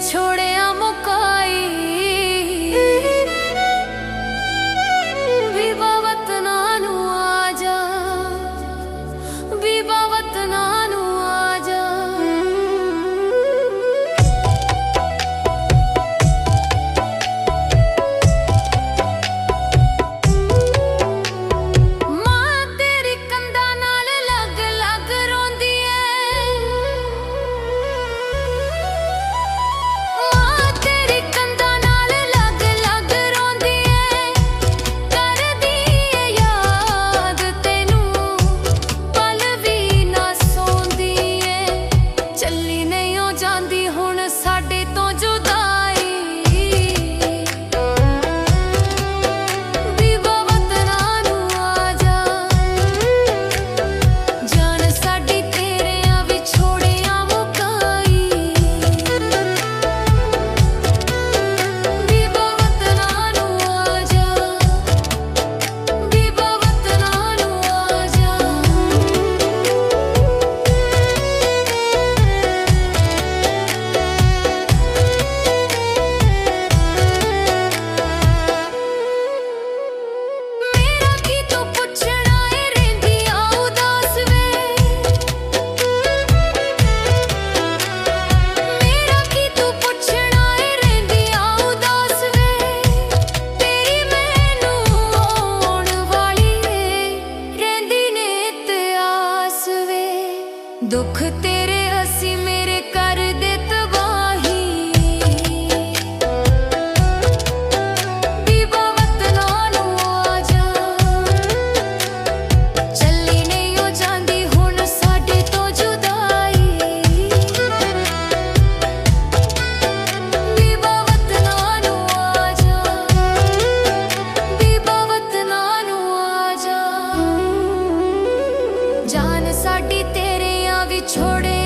ਵਿਛੋੜਿਆ ਮੁਕਾਈ ਬੀਬਾ ਵਤਨਾਂ ਨੂੰ ਆ ਜਾ, ਬੀਬਾ ਵਤਨਾਂ ਨੂੰ ਆ ਜਾ। ਮਾਂ ਤੇਰੀ ਕੰਧਾਂ ਨਾਲ ਲੱਗ ਲੱਗ ਰੋਂਦੀ ਏ, ਮਾਂ ਤੇਰੀ ਕੰਧਾਂ ਨਾਲ ਲੱਗ ਲੱਗ ਰੋਂਦੀ ਏ, ਕਰਦੀ ਏ ਯਾਦ ਤੈਨੂੰ ਪਲ ਵੀ ਨਾ ਸੌਂਦੀ ਏ। ਚੱਲੀ ਨਹੀਂ ਓ ਜਾਂਦੀ ਹੁਣ ਸਾਡੇ ਤੋਂ ਜੁਦਾਈ, ਬੀਬਾ ਵਤਨਾਂ ਨੂੰ ਆ ਜਾ, ਜਾਨ ਸਾਡੀ ਤੇਰਿਆਂ ਵਿਛੋੜਿਆਂ ਮੁਕਾਈ। ਬੀਬਾ ਵਤਨਾਂ ਨੂੰ ਆ ਜਾ, ਬੀਬਾ ਵਤਨਾਂ ਨੂੰ ਆ ਜਾ। ਮੇਰਾ ਕੀ ਤੂੰ ਪੁੱਛਣਾ ਏ ਰਹਿੰਦੀ ਆ ਉਦਾਸ ਵੇ, ਮੇਰਾ ਕੀ ਤੂੰ ਪੁੱਛਣਾ ਏ ਰਹਿੰਦੀ ਆ ਉਦਾਸ ਵੇ। ਤੇਰੀ ਮੈਨੂੰ ਆਉਣ ਵਾਲੀ ਏ ਰਹਿੰਦੀ ਨੇ ਇਤਿਹਾਸ ਵੇ। ਦੁੱਖ ਤੇਰੇ ਅਸੀਂ ਮੇਰੇ ਕਰਦੇ ਤਬਾਹੀ, ਬੀਬਾ ਵਤਨਾਂ ਨੂੰ ਆ ਜਾ, ਚੱਲੀ ਨਹੀਂ ਓ ਜਾਂਦੀ ਹੁਣ ਸਾਡੇ ਤੋਂ ਜੁਦਾਈ। ਬੀਬਾ ਵਤਨਾਂ ਨੂੰ ਆ ਜਾ, ਬੀਬਾ ਵਤਨਾਂ ਨੂੰ ਆ ਜਾ, ਜਾਨ ਸਾਡੀ ਤੇਰਿਆਂ ਵਿਛੋੜੇ